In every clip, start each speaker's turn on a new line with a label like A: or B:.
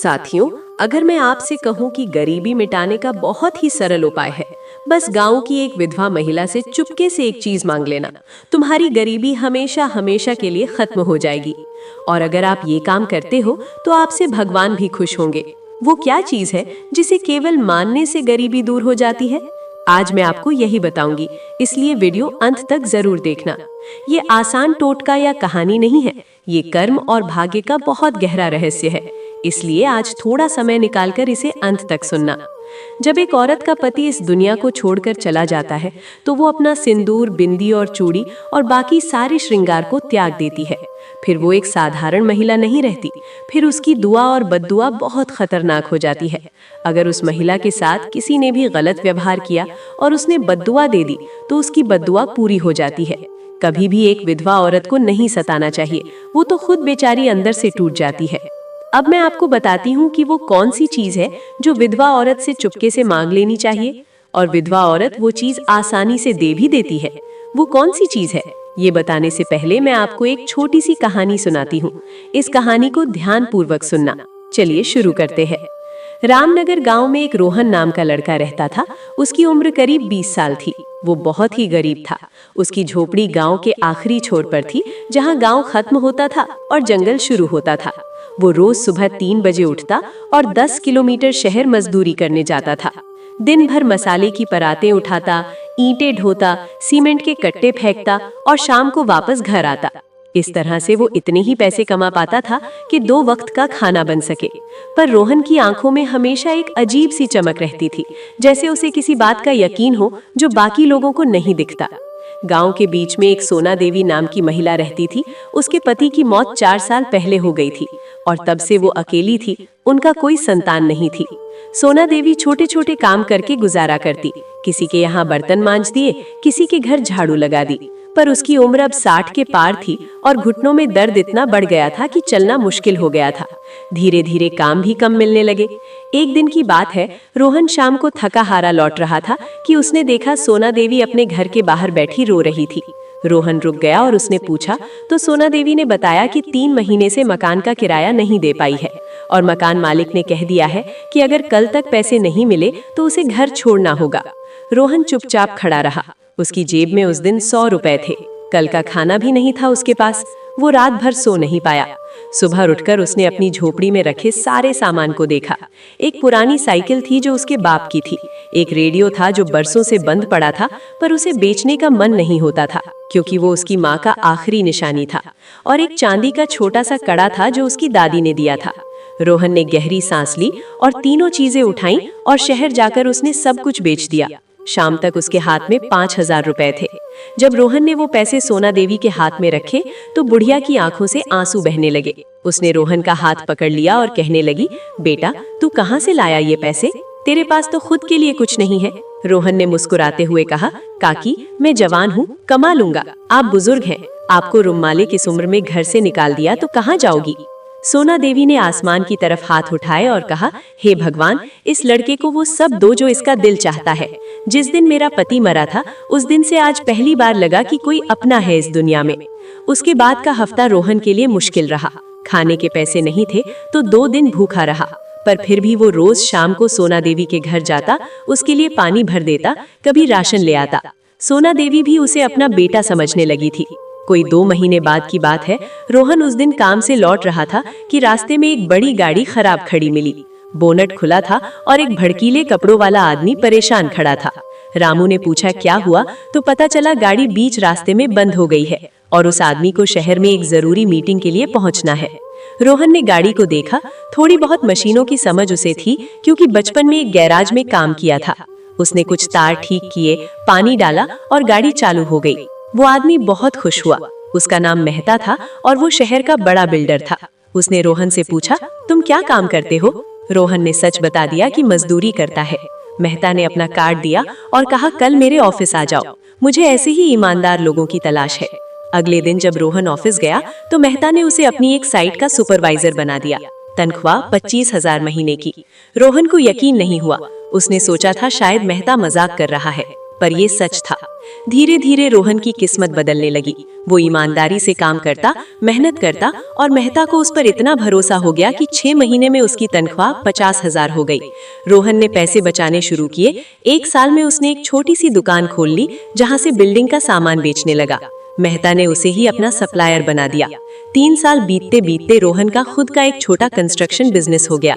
A: साथियों, अगर मैं आपसे कहूं कि गरीबी मिटाने का बहुत ही सरल उपाय है, बस गांव की एक विधवा महिला से चुपके से एक चीज मांग लेना, तुम्हारी गरीबी हमेशा हमेशा के लिए खत्म हो जाएगी। और अगर आप ये काम करते हो तो आपसे भगवान भी खुश होंगे। वो क्या चीज है जिसे केवल मानने से गरीबी दूर हो जाती है? आज मैं आपको यही बताऊंगी, इसलिए वीडियो अंत तक जरूर देखना। ये आसान टोटका या कहानी नहीं है, ये कर्म और भाग्य का बहुत गहरा रहस्य है। इसलिए आज थोड़ा समय निकालकर इसे अंत तक सुनना। जब एक औरत का पति इस दुनिया को छोड़कर चला जाता है तो वो अपना सिंदूर, बिंदी और चूड़ी और बाकी सारे श्रृंगार को त्याग देती है। फिर वो एक साधारण महिला नहीं रहती, फिर उसकी दुआ और बद्दुआ बहुत खतरनाक हो जाती है। अगर उस महिला के साथ किसी ने भी गलत व्यवहार किया और उसने बद्दुआ दे दी तो उसकी बद्दुआ पूरी हो जाती है। कभी भी एक विधवा औरत को नहीं सताना चाहिए, वो तो खुद बेचारी अंदर से टूट जाती है। अब मैं आपको बताती हूँ कि वो कौन सी चीज है जो विधवा औरत से चुपके से मांग लेनी चाहिए, और विधवा औरत वो चीज आसानी से दे भी देती है। वो कौन सी चीज है, ये बताने से पहले मैं आपको एक छोटी सी कहानी सुनाती हूँ। इस कहानी को ध्यान पूर्वक सुनना। चलिए शुरू करते हैं। रामनगर गांव में एक रोहन नाम का लड़का रहता था। उसकी उम्र करीब 20 साल थी। वो बहुत ही गरीब था। उसकी झोपड़ी गांव के आखिरी छोर पर थी, जहां गांव खत्म होता था और जंगल शुरू होता था। वो रोज सुबह 3 बजे उठता और 10 किलोमीटर शहर मजदूरी करने जाता था। दिन भर मसाले की परातें उठाता, ईंटें ढोता, सीमेंट के कट्टे फेंकता और शाम को वापस घर आता। इस तरह से वो इतने ही पैसे कमा पाता था कि 2 वक्त का खाना बन सके। पर रोहन की आंखों में हमेशा एक अजीब सी चमक रहती थी, जैसे उसे किसी बात का यकीन हो जो बाकी लोगों को नहीं दिखता। गांव के बीच में एक सोना देवी नाम की महिला रहती थी। उसके पति की मौत 4 साल पहले हो गई थी और तब से वो अकेली थी। उनका कोई संतान नहीं थी। सोना देवी छोटे छोटे काम करके गुजारा करती। किसी के यहाँ बर्तन मांज दिए, किसी के घर झाड़ू लगा दी। पर उसकी उम्र अब 60 के पार थी और घुटनों में दर्द इतना बढ़ गया था कि चलना मुश्किल हो गया था। धीरे धीरे काम भी कम मिलने लगे। एक दिन की बात है, रोहन शाम को थका हारा लौट रहा था कि उसने देखा सोना देवी अपने घर के बाहर बैठी रो रही थी। रोहन रुक गया और उसने पूछा तो सोना देवी ने बताया कि 3 महीने से मकान का किराया नहीं दे पाई है और मकान मालिक ने कह दिया है कि अगर कल तक पैसे नहीं मिले तो उसे घर छोड़ना होगा। रोहन चुपचाप खड़ा रहा। उसकी जेब में उस दिन 100 रुपए थे। कल का खाना भी नहीं था उसके पास। वो रात भर सो नहीं पाया। सुबह उठकर उसने अपनी झोपड़ी में रखे सारे सामान को देखा। एक पुरानी साइकिल थी जो उसके बाप की थी। एक रेडियो था जो बरसों से बंद पड़ा था, पर उसे बेचने का मन नहीं होता था क्योंकि वो उसकी माँ का आखिरी निशानी था। और एक चांदी का छोटा सा कड़ा था जो उसकी दादी ने दिया था। रोहन ने गहरी सांस ली और तीनों चीजें उठाई और शहर जाकर उसने सब कुछ बेच दिया। शाम तक उसके हाथ में 5000 रुपए थे। जब रोहन ने वो पैसे सोना देवी के हाथ में रखे तो बुढ़िया की आंखों से आंसू बहने लगे। उसने रोहन का हाथ पकड़ लिया और कहने लगी, बेटा तू कहाँ से लाया ये पैसे? तेरे पास तो खुद के लिए कुछ नहीं है। रोहन ने मुस्कुराते हुए कहा, काकी मैं जवान हूँ, कमा लूंगा। आप बुजुर्ग हैं, आपको रुमाले की उम्र में घर से निकाल दिया तो कहाँ जाओगी? सोना देवी ने आसमान की तरफ हाथ उठाए और कहा, हे भगवान, इस लड़के को वो सब दो जो इसका दिल चाहता है। जिस दिन मेरा पति मरा था उस दिन से आज पहली बार लगा कि कोई अपना है इस दुनिया में। उसके बाद का हफ्ता रोहन के लिए मुश्किल रहा। खाने के पैसे नहीं थे तो 2 दिन भूखा रहा, पर फिर भी वो रोज शाम को सोना देवी के घर जाता, उसके लिए पानी भर देता, कभी राशन ले आता। सोना देवी भी उसे अपना बेटा समझने लगी थी। कोई 2 महीने बाद की बात है। रोहन उस दिन काम से लौट रहा था कि रास्ते में एक बड़ी गाड़ी खराब खड़ी मिली। बोनट खुला था और एक भड़कीले कपड़ों वाला आदमी परेशान खड़ा था। रामू ने पूछा क्या हुआ तो पता चला गाड़ी बीच रास्ते में बंद हो गई है और उस आदमी को शहर में एक जरूरी मीटिंग के लिए पहुंचना है। रोहन ने गाड़ी को देखा। थोड़ी बहुत मशीनों की समझ उसे थी क्योंकि बचपन में एक गैराज में काम किया था। उसने कुछ तार ठीक किए, पानी डाला और गाड़ी चालू हो गई। वो आदमी बहुत खुश हुआ। उसका नाम मेहता था और वो शहर का बड़ा बिल्डर था। उसने रोहन से पूछा, तुम क्या काम करते हो? रोहन ने सच बता दिया कि मजदूरी करता है। मेहता ने अपना कार्ड दिया और कहा, कल मेरे ऑफिस आ जाओ, मुझे ऐसे ही ईमानदार लोगों की तलाश है। अगले दिन जब रोहन ऑफिस गया तो मेहता ने उसे अपनी एक साइट का सुपरवाइजर बना दिया। तनख्वाह 25,000 महीने की। रोहन को यकीन नहीं हुआ। उसने सोचा था शायद मेहता मजाक कर रहा है, पर ये सच था। धीरे धीरे रोहन की किस्मत बदलने लगी। वो ईमानदारी से काम करता, मेहनत करता और मेहता को उस पर इतना भरोसा हो गया कि 6 महीने में उसकी तनख्वाह 50,000 हो गई। रोहन ने पैसे बचाने शुरू किए। 1 साल में उसने एक छोटी सी दुकान खोल ली, जहां से बिल्डिंग का सामान बेचने लगा। मेहता ने उसे ही अपना सप्लायर बना दिया। 3 साल बीतते बीतते रोहन का खुद का एक छोटा कंस्ट्रक्शन बिजनेस हो गया।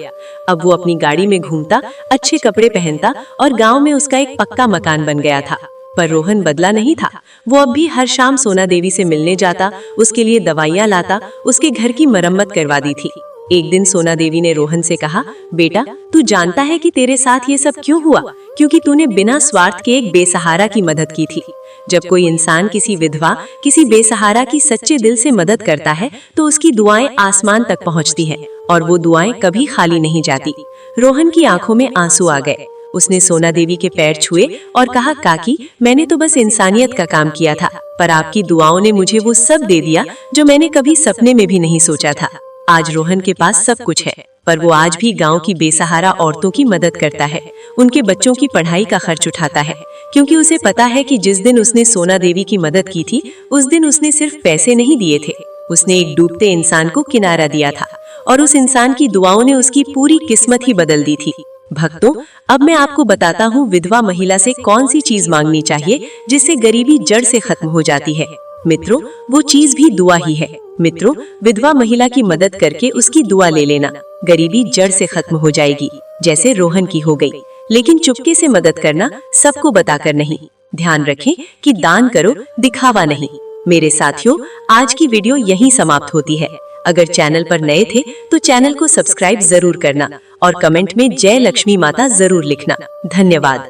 A: अब वो अपनी गाड़ी में घूमता, अच्छे कपड़े पहनता और गांव में उसका एक पक्का मकान बन गया था। पर रोहन बदला नहीं था। वो अब भी हर शाम सोना देवी से मिलने जाता, उसके लिए दवाइयाँ लाता, उसके घर की मरम्मत करवा दी थी। एक दिन सोना देवी ने रोहन से कहा, बेटा, तू जानता है कि तेरे साथ ये सब क्यों हुआ? क्योंकि तूने बिना स्वार्थ के एक बेसहारा की मदद की थी। जब कोई इंसान किसी विधवा, किसी बेसहारा की सच्चे दिल से मदद करता है तो उसकी दुआएं आसमान तक पहुंचती हैं और वो दुआएं कभी खाली नहीं जाती। रोहन की आंखों में आंसू आ गए। उसने सोना देवी के पैर छुए और कहा, काकी, मैंने तो बस इंसानियत का काम किया था, पर आपकी दुआओं ने मुझे वो सब दे दिया जो मैंने कभी सपने में भी नहीं सोचा था। आज रोहन के पास सब कुछ है, पर वो आज भी गांव की बेसहारा औरतों की मदद करता है, उनके बच्चों की पढ़ाई का खर्च उठाता है, क्योंकि उसे पता है कि जिस दिन उसने सोना देवी की मदद की थी, उस दिन उसने सिर्फ पैसे नहीं दिए थे, उसने एक डूबते इंसान को किनारा दिया था और उस इंसान की दुआओं ने उसकी पूरी किस्मत ही बदल दी थी। भक्तों, अब मैं आपको बताता हूँ विधवा महिला से कौन सी चीज मांगनी चाहिए जिससे गरीबी जड़ से खत्म हो जाती है। मित्रों, वो चीज भी दुआ ही है। मित्रों, विधवा महिला की मदद करके उसकी दुआ ले लेना, गरीबी जड़ से खत्म हो जाएगी, जैसे रोहन की हो गई। लेकिन चुपके से मदद करना, सबको बताकर नहीं। ध्यान रखें कि दान करो, दिखावा नहीं। मेरे साथियों, आज की वीडियो यहीं समाप्त होती है। अगर चैनल पर नए थे तो चैनल को सब्सक्राइब जरूर करना और कमेंट में जय लक्ष्मी माता जरूर लिखना। धन्यवाद।